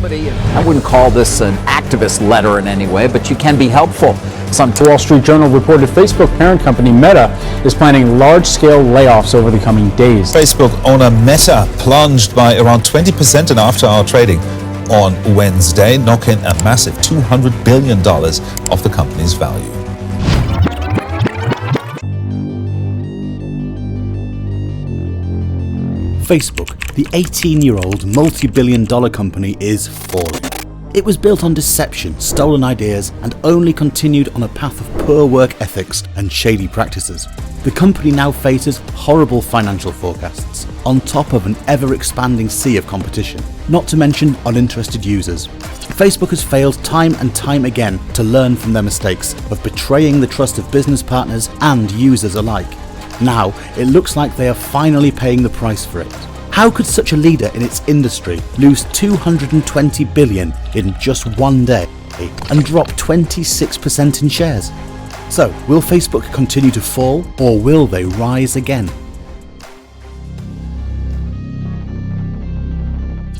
I wouldn't call this an activist letter in any way, but you can be helpful. The Wall Street Journal reported Facebook parent company Meta is planning large-scale layoffs over the coming days. Facebook owner Meta plunged by around 20% in after-hour trading on Wednesday, knocking a massive $200 billion off the company's value. Facebook, the 18-year-old multi-billion-dollar company, is falling. It was built on deception, stolen ideas, and only continued on a path of poor work ethics and shady practices. The company now faces horrible financial forecasts, on top of an ever-expanding sea of competition, not to mention uninterested users. Facebook has failed time and time again to learn from their mistakes of betraying the trust of business partners and users alike. Now, it looks like they are finally paying the price for it. How could such a leader in its industry lose $220 billion in just one day and drop 26% in shares? So, will Facebook continue to fall, or will they rise again?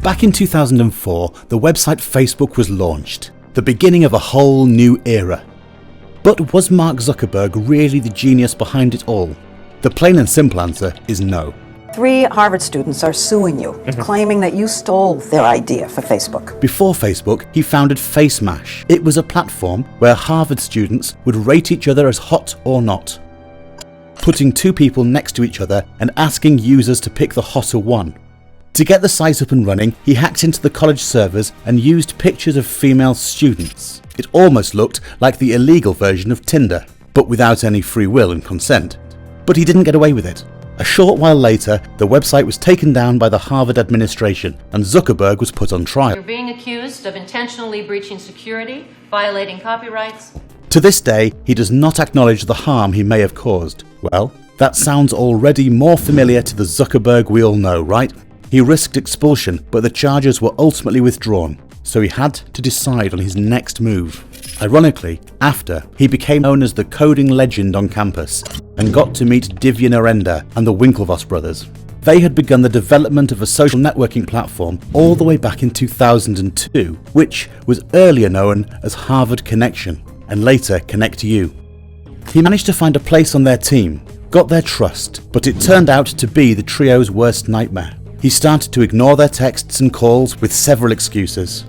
Back in 2004, the website Facebook was launched, the beginning of a whole new era. But was Mark Zuckerberg really the genius behind it all? The plain and simple answer is no. 3 Harvard students are suing you, claiming that you stole their idea for Facebook. Before Facebook, he founded FaceMash. It was a platform where Harvard students would rate each other as hot or not, putting 2 people next to each other and asking users to pick the hotter one. To get the site up and running, he hacked into the college servers and used pictures of female students. It almost looked like the illegal version of Tinder, but without any free will and consent. But he didn't get away with it. A short while later, the website was taken down by the Harvard administration and Zuckerberg was put on trial. You're being accused of intentionally breaching security, violating copyrights. To this day, he does not acknowledge the harm he may have caused. Well, that sounds already more familiar to the Zuckerberg we all know, right? He risked expulsion, but the charges were ultimately withdrawn, so he had to decide on his next move. Ironically, after, he became known as the coding legend on campus and got to meet Divya Narendra and the Winklevoss brothers. They had begun the development of a social networking platform all the way back in 2002, which was earlier known as Harvard Connection and later ConnectU. He managed to find a place on their team, got their trust, but it turned out to be the trio's worst nightmare. He started to ignore their texts and calls with several excuses.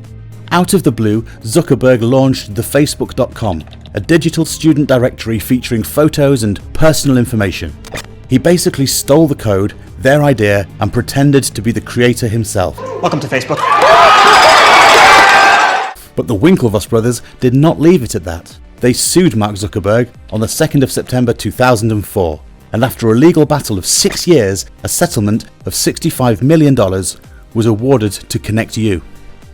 Out of the blue, Zuckerberg launched the Facebook.com, a digital student directory featuring photos and personal information. He basically stole the code, their idea, and pretended to be the creator himself. Welcome to Facebook. But the Winklevoss brothers did not leave it at that. They sued Mark Zuckerberg on the 2nd of September 2004, and after a legal battle of 6 years, a settlement of $65 million was awarded to ConnectU.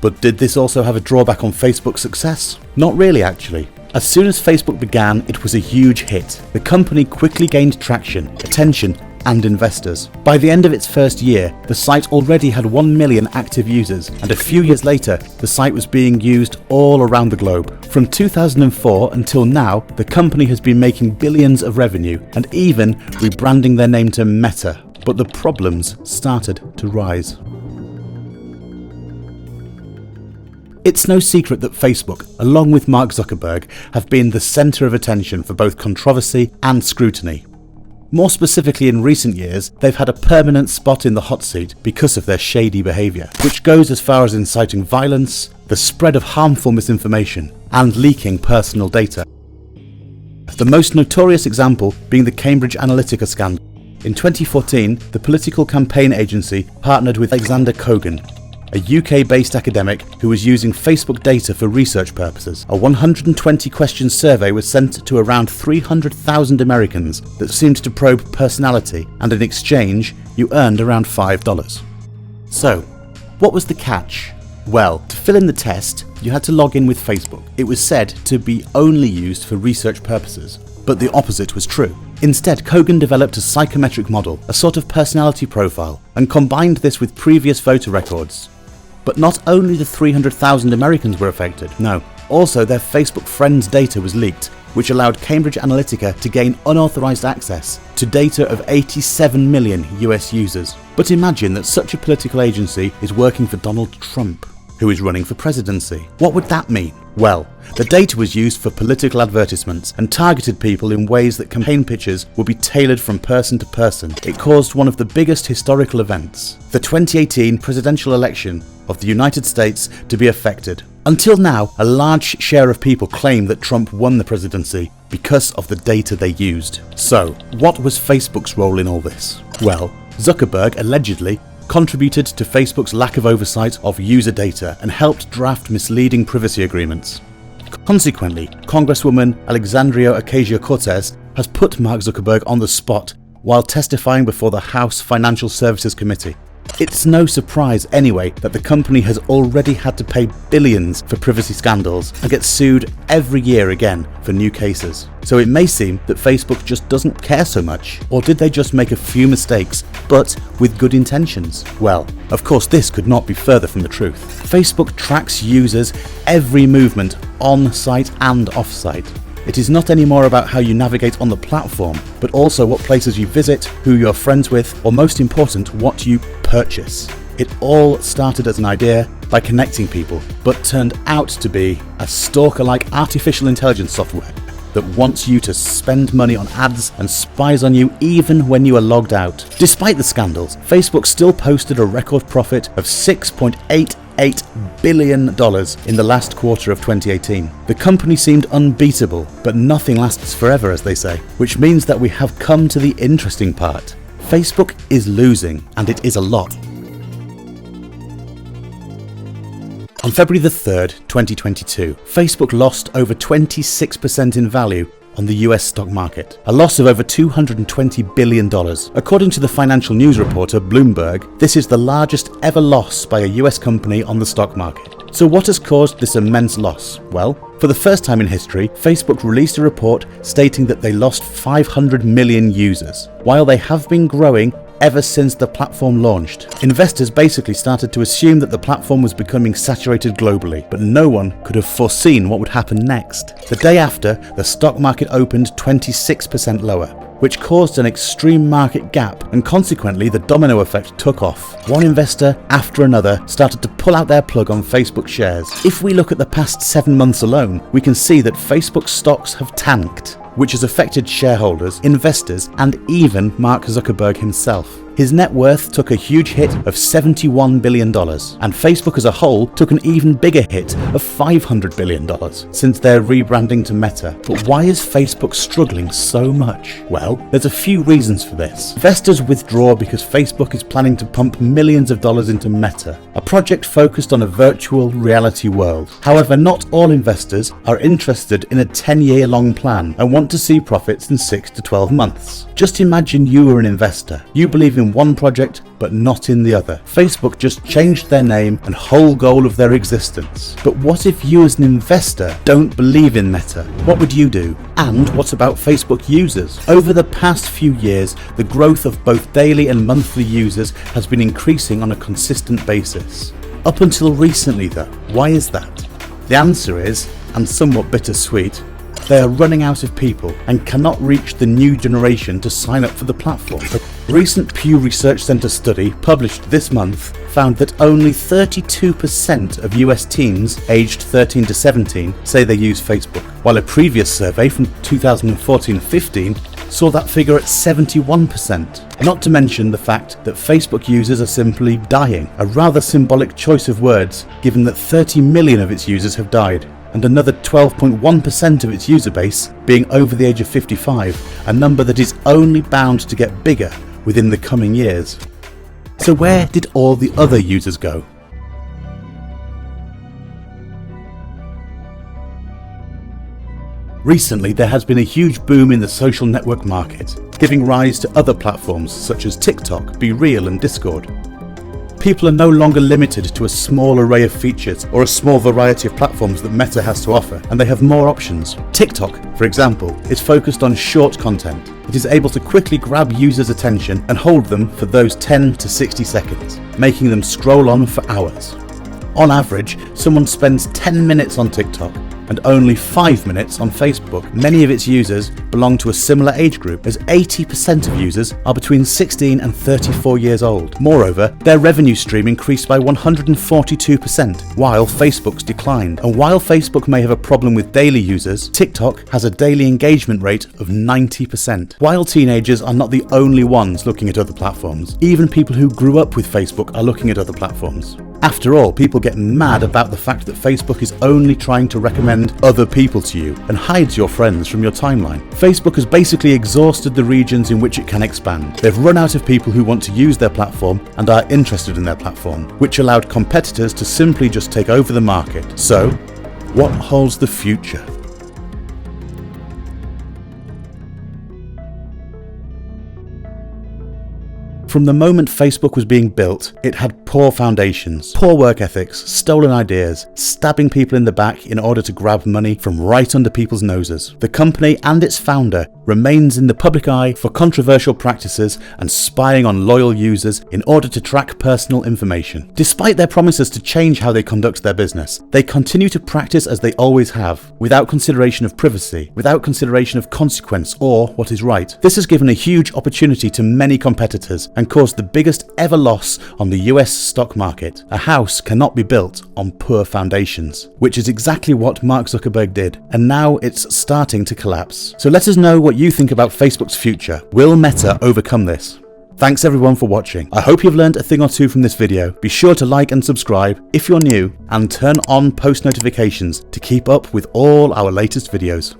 But did this also have a drawback on Facebook's success? Not really, actually. As soon as Facebook began, it was a huge hit. The company quickly gained traction, attention, and investors. By the end of its first year, the site already had 1 million active users, and a few years later, the site was being used all around the globe. From 2004 until now, the company has been making billions of revenue, and even rebranding their name to Meta. But the problems started to rise. It's no secret that Facebook, along with Mark Zuckerberg, have been the centre of attention for both controversy and scrutiny. More specifically, in recent years, they've had a permanent spot in the hot seat because of their shady behaviour, which goes as far as inciting violence, the spread of harmful misinformation, and leaking personal data. The most notorious example being the Cambridge Analytica scandal. In 2014, the political campaign agency partnered with Alexander Kogan, a UK-based academic who was using Facebook data for research purposes. A 120-question survey was sent to around 300,000 Americans that seemed to probe personality, and in exchange, you earned around $5. So, what was the catch? Well, to fill in the test, you had to log in with Facebook. It was said to be only used for research purposes, but the opposite was true. Instead, Kogan developed a psychometric model, a sort of personality profile, and combined this with previous voter records. But not only the 300,000 Americans were affected, no, also their Facebook friends' data was leaked, which allowed Cambridge Analytica to gain unauthorized access to data of 87 million US users. But imagine that such a political agency is working for Donald Trump. who is running for presidency. What would that mean? Well, the data was used for political advertisements and targeted people in ways that campaign pitches would be tailored from person to person. It caused one of the biggest historical events, the 2018 presidential election of the United States, to be affected. Until now, a large share of people claim that Trump won the presidency because of the data they used. So, what was Facebook's role in all this? Well, Zuckerberg allegedly contributed to Facebook's lack of oversight of user data and helped draft misleading privacy agreements. Consequently, Congresswoman Alexandria Ocasio-Cortez has put Mark Zuckerberg on the spot while testifying before the House Financial Services Committee. It's no surprise anyway that the company has already had to pay billions for privacy scandals and gets sued every year again for new cases. So it may seem that Facebook just doesn't care so much, or did they just make a few mistakes but with good intentions? Well, of course this could not be further from the truth. Facebook tracks users' every movement on-site and off-site. It is not anymore about how you navigate on the platform, but also what places you visit, who you're friends with, or most important, what you purchase. It all started as an idea by connecting people, but turned out to be a stalker-like artificial intelligence software that wants you to spend money on ads and spies on you even when you are logged out. Despite the scandals, Facebook still posted a record profit of $6.88 billion in the last quarter of 2018. The company seemed unbeatable, but nothing lasts forever, as they say, which means that we have come to the interesting part. Facebook is losing, and it is a lot. On February the 3rd, 2022, Facebook lost over 26% in value on the US stock market, a loss of over $220 billion. According to the financial news reporter Bloomberg, this is the largest ever loss by a US company on the stock market. So what has caused this immense loss? Well, for the first time in history, Facebook released a report stating that they lost 500 million users, while they have been growing ever since the platform launched. Investors basically started to assume that the platform was becoming saturated globally, but no one could have foreseen what would happen next. The day after, the stock market opened 26% lower, which caused an extreme market gap, and consequently the domino effect took off. One investor after another started to pull out their plug on Facebook shares. If we look at the past 7 months alone, we can see that Facebook stocks have tanked, which has affected shareholders, investors, and even Mark Zuckerberg himself. His net worth took a huge hit of $71 billion, and Facebook as a whole took an even bigger hit of $500 billion since their rebranding to Meta. But why is Facebook struggling so much? Well, there's a few reasons for this. Investors withdraw because Facebook is planning to pump millions of dollars into Meta, a project focused on a virtual reality world. However, not all investors are interested in a 10-year-long plan and want to see profits in 6 to 12 months. Just imagine you were an investor. You believe in one project but not in the other. Facebook just changed their name and whole goal of their existence. But what if you as an investor don't believe in Meta? What would you do? And what about Facebook users? Over the past few years, the growth of both daily and monthly users has been increasing on a consistent basis. Up until recently though, why is that? The answer is, and somewhat bittersweet, they are running out of people and cannot reach the new generation to sign up for the platform. A recent Pew Research Center study published this month found that only 32% of US teens aged 13 to 17 say they use Facebook, while a previous survey from 2014-15 saw that figure at 71%. Not to mention the fact that Facebook users are simply dying, a rather symbolic choice of words given that 30 million of its users have died, and another 12.1% of its user base being over the age of 55, a number that is only bound to get bigger within the coming years. So where did all the other users go? Recently, there has been a huge boom in the social network market, giving rise to other platforms such as TikTok, BeReal and Discord. People are no longer limited to a small array of features or a small variety of platforms that Meta has to offer, and they have more options. TikTok, for example, is focused on short content. It is able to quickly grab users' attention and hold them for those 10 to 60 seconds, making them scroll on for hours. On average, someone spends 10 minutes on TikTok, and only 5 minutes on Facebook. Many of its users belong to a similar age group, as 80% of users are between 16 and 34 years old. Moreover, their revenue stream increased by 142%, while Facebook's declined. And while Facebook may have a problem with daily users, TikTok has a daily engagement rate of 90%. While teenagers are not the only ones looking at other platforms, even people who grew up with Facebook are looking at other platforms. After all, people get mad about the fact that Facebook is only trying to recommend other people to you and hides your friends from your timeline. Facebook has basically exhausted the regions in which it can expand. They've run out of people who want to use their platform and are interested in their platform, which allowed competitors to simply just take over the market. So, what holds the future? From the moment Facebook was being built, it had poor foundations, poor work ethics, stolen ideas, stabbing people in the back in order to grab money from right under people's noses. The company and its founder remains in the public eye for controversial practices and spying on loyal users in order to track personal information. Despite their promises to change how they conduct their business, they continue to practice as they always have, without consideration of privacy, without consideration of consequence or what is right. This has given a huge opportunity to many competitors and caused the biggest ever loss on the US stock market. A house cannot be built on poor foundations, which is exactly what Mark Zuckerberg did, and now it's starting to collapse. So let us know what you think about Facebook's future. Will Meta overcome this? Thanks everyone for watching. I hope you've learned a thing or two from this video. Be sure to like and subscribe if you're new, and turn on post notifications to keep up with all our latest videos.